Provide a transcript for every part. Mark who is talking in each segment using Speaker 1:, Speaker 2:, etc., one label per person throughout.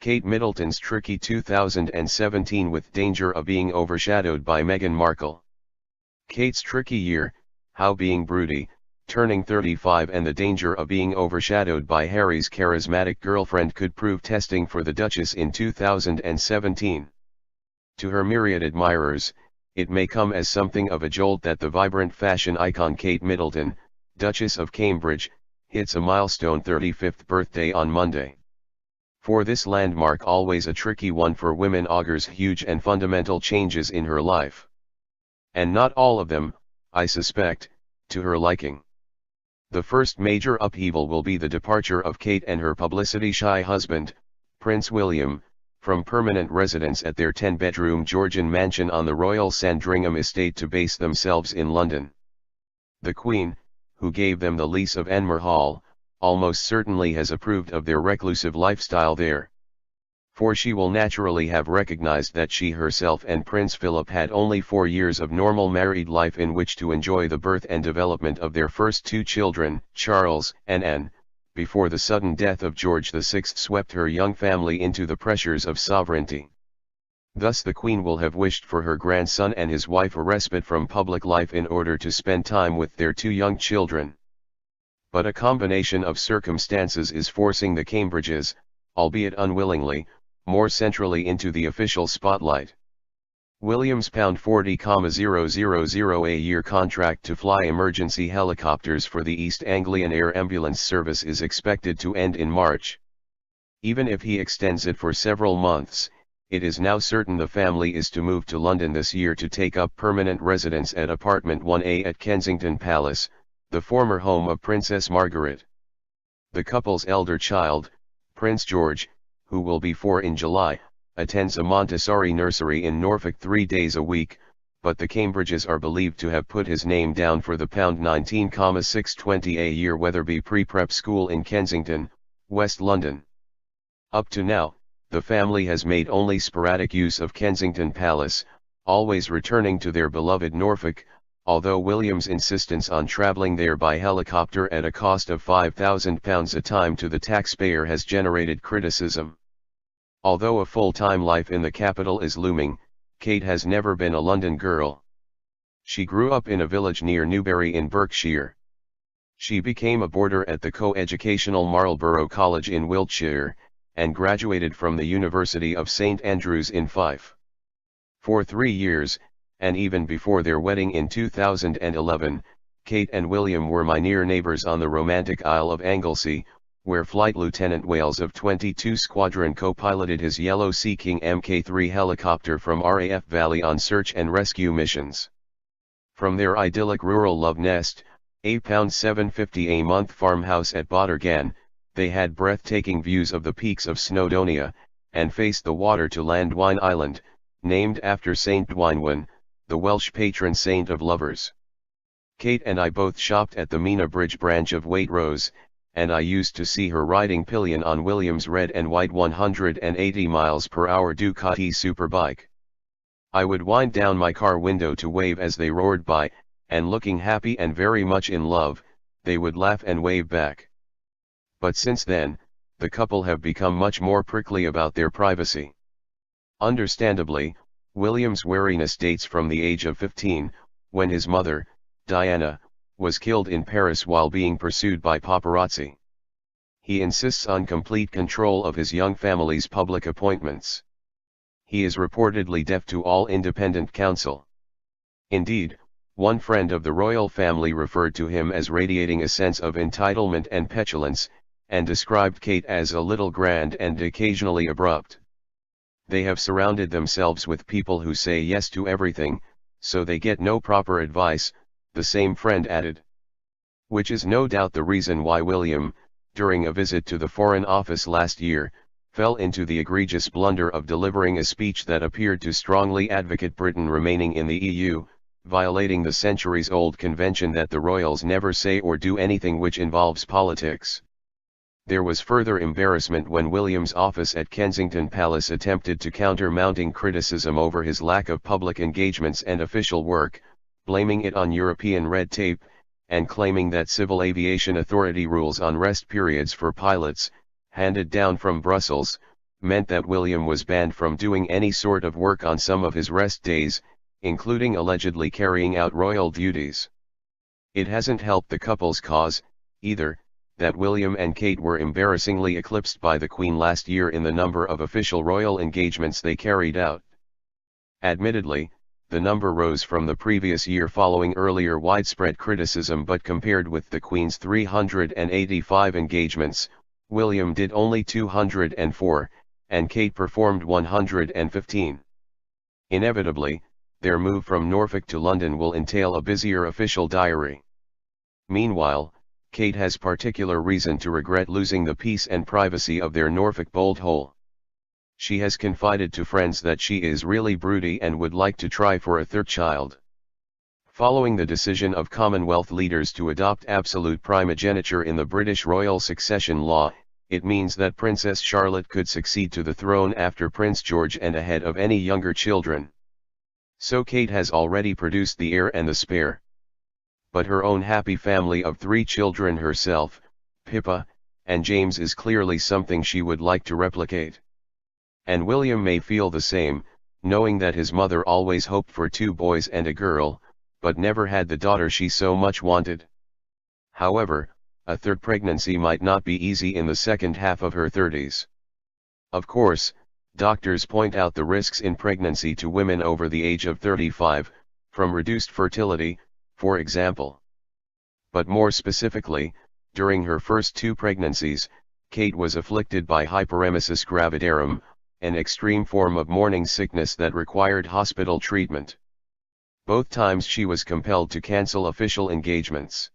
Speaker 1: Kate Middleton's tricky 2017 with danger of being overshadowed by Meghan Markle. Kate's tricky year, how being broody, turning 35 and the danger of being overshadowed by Harry's charismatic girlfriend could prove testing for the Duchess in 2017. To her myriad admirers, it may come as something of a jolt that the vibrant fashion icon Kate Middleton, Duchess of Cambridge, hits a milestone 35th birthday on Monday. For this landmark, always a tricky one for women, augurs huge and fundamental changes in her life. And not all of them, I suspect, to her liking. The first major upheaval will be the departure of Kate and her publicity-shy husband, Prince William, from permanent residence at their 10-bedroom Georgian mansion on the Royal Sandringham estate to base themselves in London. The Queen, who gave them the lease of Enmore Hall, almost certainly has approved of their reclusive lifestyle there. For she will naturally have recognized that she herself and Prince Philip had only 4 years of normal married life in which to enjoy the birth and development of their first 2 children, Charles and Anne, before the sudden death of George VI swept her young family into the pressures of sovereignty. Thus the Queen will have wished for her grandson and his wife a respite from public life in order to spend time with their 2 young children. But a combination of circumstances is forcing the Cambridges, albeit unwillingly, more centrally into the official spotlight. William's £40,000 a year contract to fly emergency helicopters for the East Anglian Air Ambulance Service is expected to end in March. Even if he extends it for several months, it is now certain the family is to move to London this year to take up permanent residence at apartment 1A at Kensington Palace, the former home of Princess Margaret. The couple's elder child, Prince George, who will be 4 in July, attends a Montessori nursery in Norfolk 3 days a week, but the Cambridges are believed to have put his name down for the £19,620 a year Wetherby pre-prep school in Kensington, West London. Up to now, the family has made only sporadic use of Kensington Palace, always returning to their beloved Norfolk, although William's insistence on travelling there by helicopter at a cost of £5,000 a time to the taxpayer has generated criticism. Although a full-time life in the capital is looming, Kate has never been a London girl. She grew up in a village near Newbury in Berkshire. She became a boarder at the co-educational Marlborough College in Wiltshire, and graduated from the University of St Andrews in Fife. For 3 years, and even before their wedding in 2011, Kate and William were my near neighbours on the romantic Isle of Anglesey, where Flight Lieutenant Wales of 22 Squadron co-piloted his Yellow Sea King Mk3 helicopter from RAF Valley on search and rescue missions. From their idyllic rural love nest, a £750 a month farmhouse at Bottergan, they had breathtaking views of the peaks of Snowdonia, and faced the water to Landwine Island, named after Saint Dwynwen, the Welsh patron saint of lovers. Kate and I both shopped at the Mina Bridge branch of Waitrose, and I used to see her riding pillion on William's red and white 180 miles per hour Ducati superbike. I would wind down my car window to wave as they roared by, and looking happy and very much in love, they would laugh and wave back. But since then, the couple have become much more prickly about their privacy. Understandably, William's wariness dates from the age of 15, when his mother, Diana, was killed in Paris while being pursued by paparazzi. He insists on complete control of his young family's public appointments. He is reportedly deaf to all independent counsel. Indeed, one friend of the royal family referred to him as radiating a sense of entitlement and petulance, and described Kate as a little grand and occasionally abrupt. They have surrounded themselves with people who say yes to everything, so they get no proper advice, the same friend added. Which is no doubt the reason why William, during a visit to the Foreign Office last year, fell into the egregious blunder of delivering a speech that appeared to strongly advocate Britain remaining in the EU, violating the centuries-old convention that the royals never say or do anything which involves politics. There was further embarrassment when William's office at Kensington Palace attempted to counter mounting criticism over his lack of public engagements and official work, blaming it on European red tape, and claiming that Civil Aviation Authority rules on rest periods for pilots, handed down from Brussels, meant that William was banned from doing any sort of work on some of his rest days, including allegedly carrying out royal duties. It hasn't helped the couple's cause, either, that William and Kate were embarrassingly eclipsed by the Queen last year in the number of official royal engagements they carried out. Admittedly, the number rose from the previous year following earlier widespread criticism, but compared with the Queen's 385 engagements, William did only 204, and Kate performed 115. Inevitably, their move from Norfolk to London will entail a busier official diary. Meanwhile, Kate has particular reason to regret losing the peace and privacy of their Norfolk bolt hole. She has confided to friends that she is really broody and would like to try for a third child. Following the decision of Commonwealth leaders to adopt absolute primogeniture in the British royal succession law, it means that Princess Charlotte could succeed to the throne after Prince George and ahead of any younger children. So Kate has already produced the heir and the spare. But her own happy family of 3 children herself, Pippa, and James is clearly something she would like to replicate. And William may feel the same, knowing that his mother always hoped for 2 boys and a girl, but never had the daughter she so much wanted. However, a third pregnancy might not be easy in the second half of her 30s. Of course, doctors point out the risks in pregnancy to women over the age of 35, from reduced fertility, for example. But more specifically, during her first 2 pregnancies, Kate was afflicted by hyperemesis gravidarum, an extreme form of morning sickness that required hospital treatment. Both times she was compelled to cancel official engagements.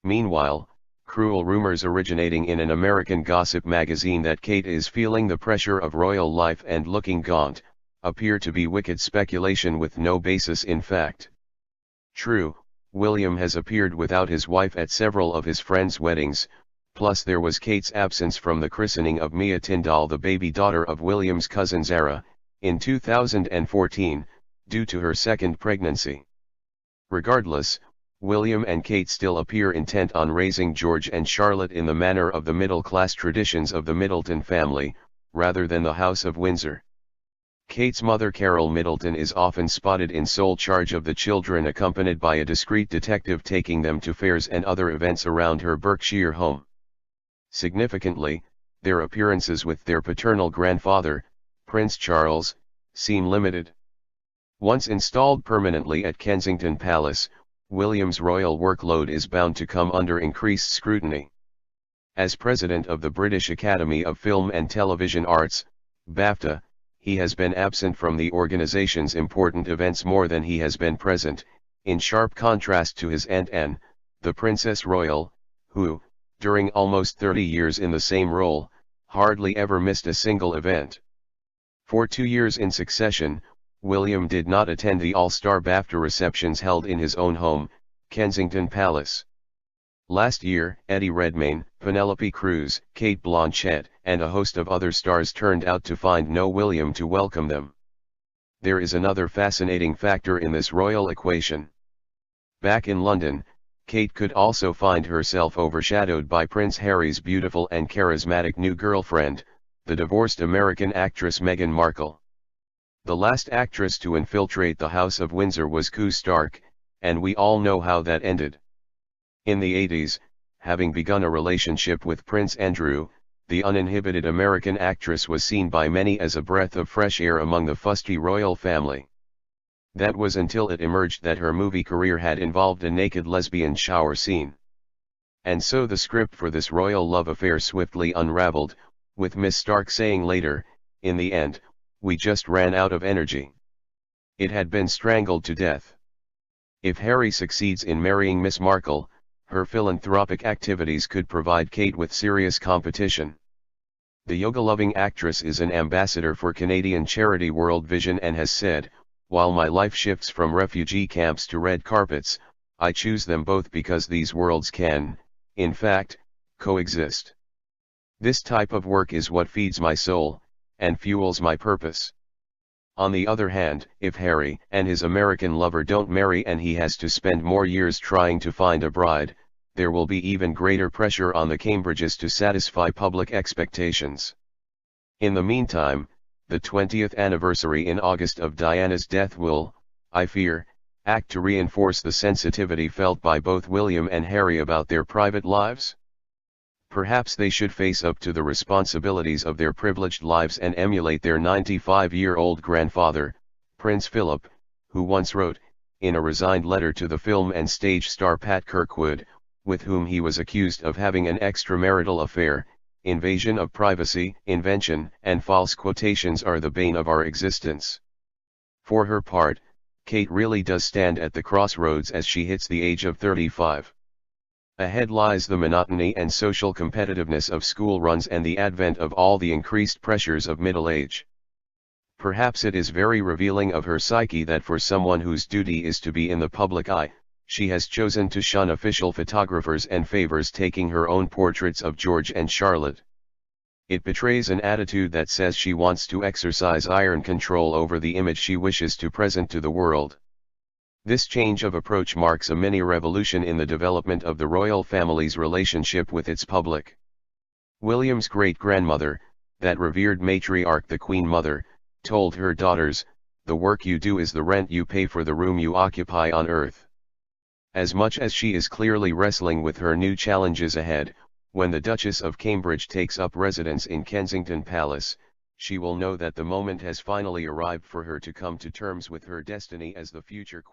Speaker 1: Meanwhile, cruel rumors originating in an American gossip magazine that Kate is feeling the pressure of royal life and looking gaunt, appear to be wicked speculation with no basis in fact. True, William has appeared without his wife at several of his friends' weddings, plus there was Kate's absence from the christening of Mia Tyndall, the baby daughter of William's cousin Zara, in 2014, due to her second pregnancy. Regardless, William and Kate still appear intent on raising George and Charlotte in the manner of the middle-class traditions of the Middleton family, rather than the House of Windsor. Kate's mother Carol Middleton is often spotted in sole charge of the children, accompanied by a discreet detective taking them to fairs and other events around her Berkshire home. Significantly, their appearances with their paternal grandfather, Prince Charles, seem limited. Once installed permanently at Kensington Palace, William's royal workload is bound to come under increased scrutiny. As president of the British Academy of Film and Television Arts, BAFTA, he has been absent from the organization's important events more than he has been present, in sharp contrast to his aunt Anne, the Princess Royal, who, during almost 30 years in the same role, hardly ever missed a single event. For 2 years in succession, William did not attend the all-star BAFTA receptions held in his own home, Kensington Palace. Last year, Eddie Redmayne, Penelope Cruz, Cate Blanchett, and a host of other stars turned out to find no William to welcome them. There is another fascinating factor in this royal equation. Back in London, Kate could also find herself overshadowed by Prince Harry's beautiful and charismatic new girlfriend, the divorced American actress Meghan Markle. The last actress to infiltrate the House of Windsor was Koo Stark, and we all know how that ended. In the 80s, having begun a relationship with Prince Andrew, the uninhibited American actress was seen by many as a breath of fresh air among the fusty royal family. That was until it emerged that her movie career had involved a naked lesbian shower scene. And so the script for this royal love affair swiftly unraveled, with Miss Stark saying later, "In the end, we just ran out of energy. It had been strangled to death." If Harry succeeds in marrying Miss Markle, her philanthropic activities could provide Kate with serious competition. The yoga-loving actress is an ambassador for Canadian charity World Vision and has said, "While my life shifts from refugee camps to red carpets, I choose them both because these worlds can, in fact, coexist. This type of work is what feeds my soul, and fuels my purpose." On the other hand, if Harry and his American lover don't marry and he has to spend more years trying to find a bride, there will be even greater pressure on the Cambridges to satisfy public expectations. In the meantime, the 20th anniversary in August of Diana's death will, I fear, act to reinforce the sensitivity felt by both William and Harry about their private lives. Perhaps they should face up to the responsibilities of their privileged lives and emulate their 95-year-old grandfather, Prince Philip, who once wrote, in a resigned letter to the film and stage star Pat Kirkwood, with whom he was accused of having an extramarital affair, "Invasion of privacy, invention, and false quotations are the bane of our existence." For her part, Kate really does stand at the crossroads as she hits the age of 35. Ahead lies the monotony and social competitiveness of school runs and the advent of all the increased pressures of middle age. Perhaps it is very revealing of her psyche that for someone whose duty is to be in the public eye, she has chosen to shun official photographers and favors taking her own portraits of George and Charlotte. It betrays an attitude that says she wants to exercise iron control over the image she wishes to present to the world. This change of approach marks a mini-revolution in the development of the royal family's relationship with its public. William's great-grandmother, that revered matriarch the Queen Mother, told her daughters, "The work you do is the rent you pay for the room you occupy on earth." As much as she is clearly wrestling with her new challenges ahead, when the Duchess of Cambridge takes up residence in Kensington Palace, she will know that the moment has finally arrived for her to come to terms with her destiny as the future Queen.